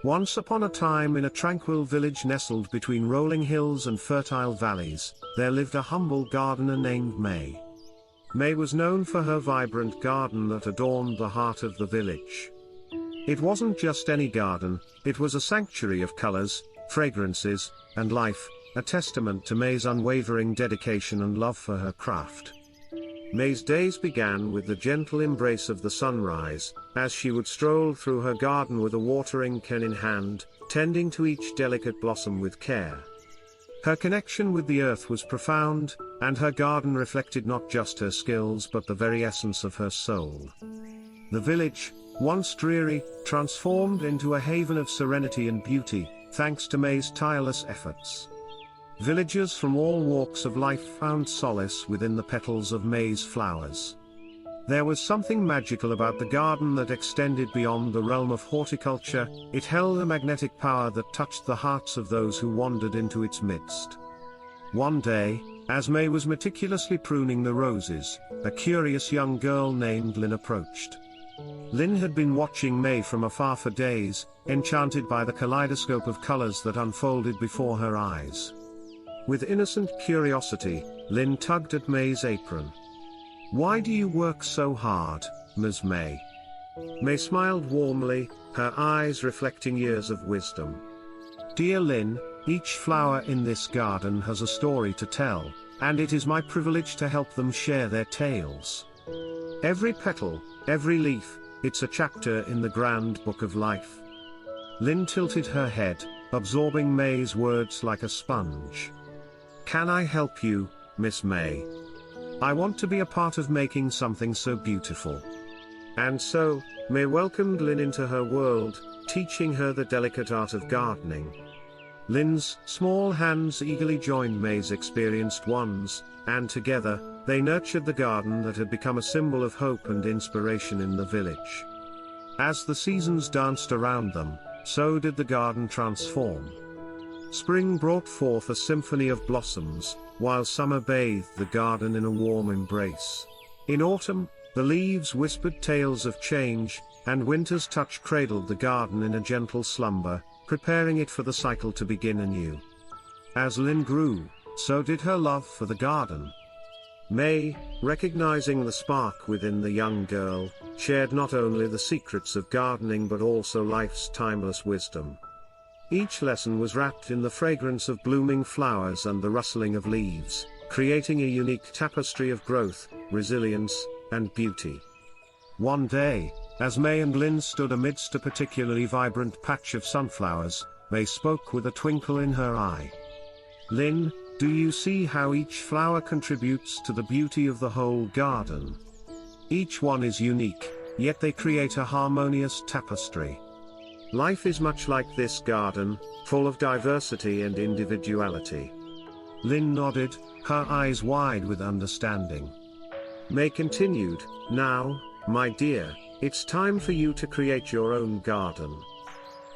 Once upon a time, in a tranquil village nestled between rolling hills and fertile valleys, there lived a humble gardener named May. May was known for her vibrant garden that adorned the heart of the village. It wasn't just any garden, it was a sanctuary of colors, fragrances, and life, a testament to May's unwavering dedication and love for her craft. May's days began with the gentle embrace of the sunrise, as she would stroll through her garden with a watering can in hand, tending to each delicate blossom with care. Her connection with the earth was profound, and her garden reflected not just her skills but the very essence of her soul. The village, once dreary, transformed into a haven of serenity and beauty, thanks to May's tireless efforts. Villagers from all walks of life found solace within the petals of May's flowers. There was something magical about the garden that extended beyond the realm of horticulture. It held a magnetic power that touched the hearts of those who wandered into its midst. One day, as May was meticulously pruning the roses, a curious young girl named Lynn approached. Lynn had been watching May from afar for days, enchanted by the kaleidoscope of colors that unfolded before her eyes. With innocent curiosity, Lynn tugged at May's apron. "Why do you work so hard, Ms. May?" May smiled warmly, her eyes reflecting years of wisdom. "Dear Lynn, each flower in this garden has a story to tell, and it is my privilege to help them share their tales. Every petal, every leaf, it's a chapter in the grand book of life." Lynn tilted her head, absorbing May's words like a sponge. "Can I help you, Miss May? I want to be a part of making something so beautiful." And so, May welcomed Lynn into her world, teaching her the delicate art of gardening. Lynn's small hands eagerly joined May's experienced ones, and together, they nurtured the garden that had become a symbol of hope and inspiration in the village. As the seasons danced around them, so did the garden transform. Spring brought forth a symphony of blossoms, while summer bathed the garden in a warm embrace. In autumn, the leaves whispered tales of change, and winter's touch cradled the garden in a gentle slumber, preparing it for the cycle to begin anew. As Lynn grew, so did her love for the garden. May, recognizing the spark within the young girl, shared not only the secrets of gardening but also life's timeless wisdom. Each lesson was wrapped in the fragrance of blooming flowers and the rustling of leaves, creating a unique tapestry of growth, resilience, and beauty. One day, as May and Lynn stood amidst a particularly vibrant patch of sunflowers, May spoke with a twinkle in her eye. "Lynn, do you see how each flower contributes to the beauty of the whole garden? Each one is unique, yet they create a harmonious tapestry. Life is much like this garden, full of diversity and individuality." Lynn nodded, her eyes wide with understanding. May continued, "Now, my dear, it's time for you to create your own garden.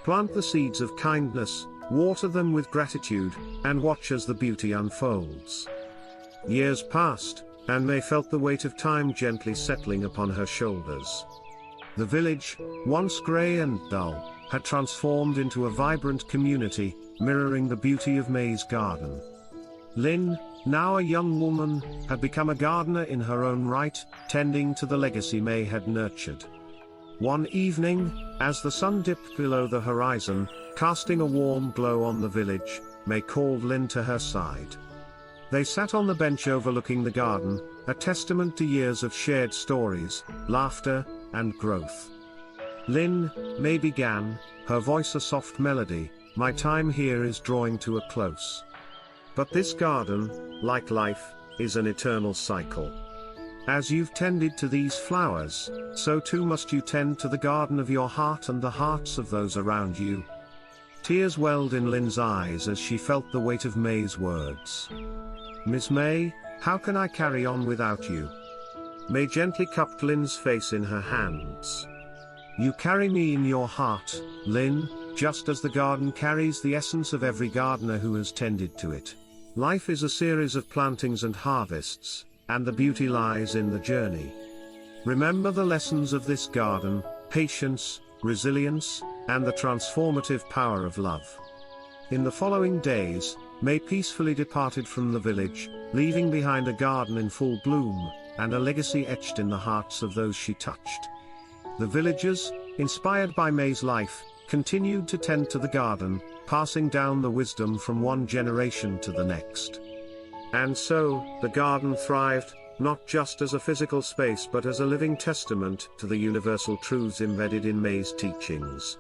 Plant the seeds of kindness, water them with gratitude, and watch as the beauty unfolds." Years passed, and May felt the weight of time gently settling upon her shoulders. The village, once grey and dull, had transformed into a vibrant community, mirroring the beauty of May's garden. Lynn, now a young woman, had become a gardener in her own right, tending to the legacy May had nurtured. One evening, as the sun dipped below the horizon, casting a warm glow on the village, May called Lynn to her side. They sat on the bench overlooking the garden, a testament to years of shared stories, laughter, and growth. "Lynn," May began, her voice a soft melody, "my time here is drawing to a close. But this garden, like life, is an eternal cycle. As you've tended to these flowers, so too must you tend to the garden of your heart and the hearts of those around you." Tears welled in Lynn's eyes as she felt the weight of May's words. "Miss May, how can I carry on without you?" May gently cupped Lynn's face in her hands. "You carry me in your heart, Lynn, just as the garden carries the essence of every gardener who has tended to it. Life is a series of plantings and harvests, and the beauty lies in the journey. Remember the lessons of this garden: patience, resilience, and the transformative power of love. In the following days, May peacefully departed from the village, leaving behind a garden in full bloom, and a legacy etched in the hearts of those she touched. The villagers, inspired by May's life, continued to tend to the garden, passing down the wisdom from one generation to the next. And so, the garden thrived, not just as a physical space but as a living testament to the universal truths embedded in May's teachings.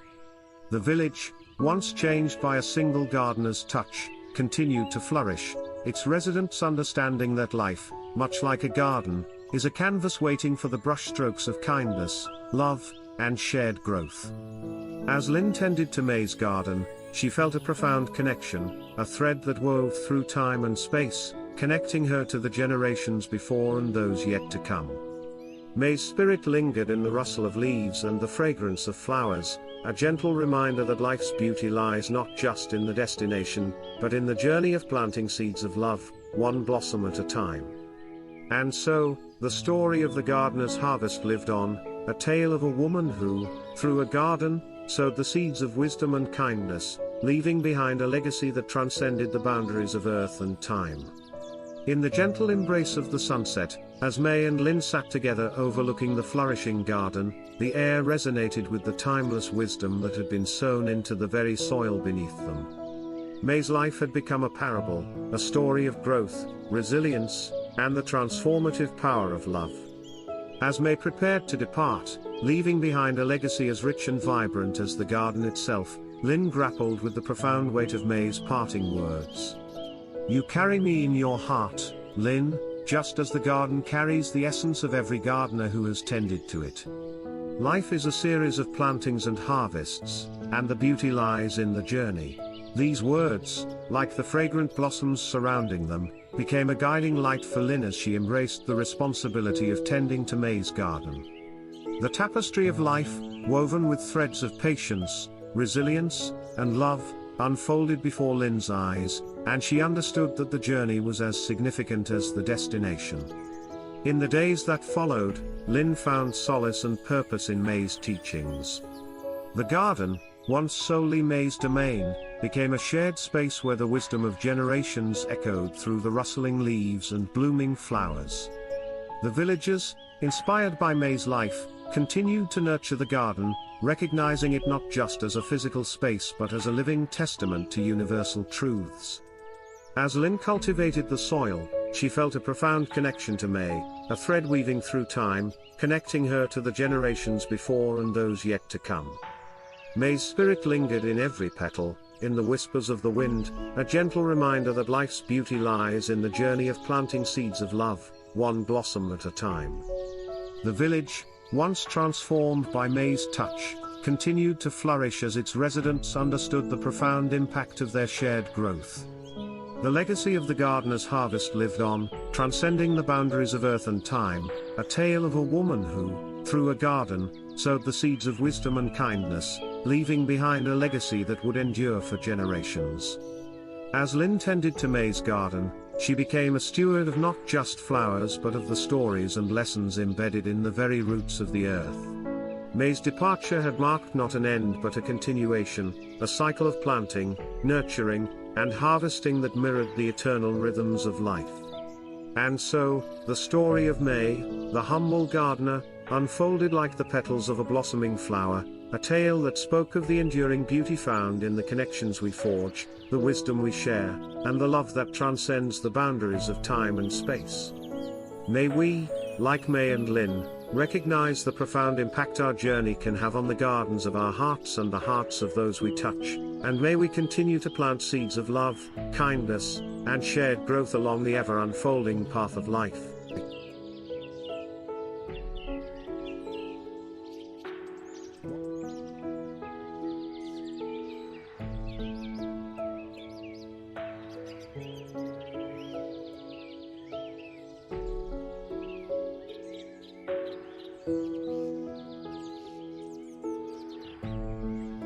The village, once changed by a single gardener's touch, continued to flourish, its residents understanding that life, much like a garden, is a canvas waiting for the brushstrokes of kindness, love, and shared growth. As Lynn tended to May's garden, she felt a profound connection, a thread that wove through time and space, connecting her to the generations before and those yet to come. May's spirit lingered in the rustle of leaves and the fragrance of flowers, a gentle reminder that life's beauty lies not just in the destination, but in the journey of planting seeds of love, one blossom at a time. And so, the story of the gardener's harvest lived on, a tale of a woman who, through a garden, sowed the seeds of wisdom and kindness, leaving behind a legacy that transcended the boundaries of earth and time. In the gentle embrace of the sunset, as May and Lynn sat together overlooking the flourishing garden, the air resonated with the timeless wisdom that had been sown into the very soil beneath them. May's life had become a parable, a story of growth, resilience, and the transformative power of love. As May prepared to depart, leaving behind a legacy as rich and vibrant as the garden itself, Lynn grappled with the profound weight of May's parting words. "You carry me in your heart, Lynn, just as the garden carries the essence of every gardener who has tended to it. Life is a series of plantings and harvests, and the beauty lies in the journey." These words, like the fragrant blossoms surrounding them, became a guiding light for Lynn as she embraced the responsibility of tending to May's garden. The tapestry of life, woven with threads of patience, resilience, and love, unfolded before Lynn's eyes, and she understood that the journey was as significant as the destination. In the days that followed, Lynn found solace and purpose in May's teachings. The garden, once solely May's domain, became a shared space where the wisdom of generations echoed through the rustling leaves and blooming flowers. The villagers, inspired by May's life, continued to nurture the garden, recognizing it not just as a physical space but as a living testament to universal truths. As Lynn cultivated the soil, she felt a profound connection to May, a thread weaving through time, connecting her to the generations before and those yet to come. May's spirit lingered in every petal, in the whispers of the wind, a gentle reminder that life's beauty lies in the journey of planting seeds of love, one blossom at a time. The village, once transformed by May's touch, continued to flourish as its residents understood the profound impact of their shared growth. The legacy of the gardener's harvest lived on, transcending the boundaries of earth and time, a tale of a woman who, through a garden, sowed the seeds of wisdom and kindness, leaving behind a legacy that would endure for generations. As Lynn tended to May's garden, she became a steward of not just flowers but of the stories and lessons embedded in the very roots of the earth. May's departure had marked not an end but a continuation, a cycle of planting, nurturing, and harvesting that mirrored the eternal rhythms of life. And so, the story of May, the humble gardener, unfolded like the petals of a blossoming flower, a tale that spoke of the enduring beauty found in the connections we forge, the wisdom we share, and the love that transcends the boundaries of time and space. May we, like May and Lynn, recognize the profound impact our journey can have on the gardens of our hearts and the hearts of those we touch, and may we continue to plant seeds of love, kindness, and shared growth along the ever-unfolding path of life.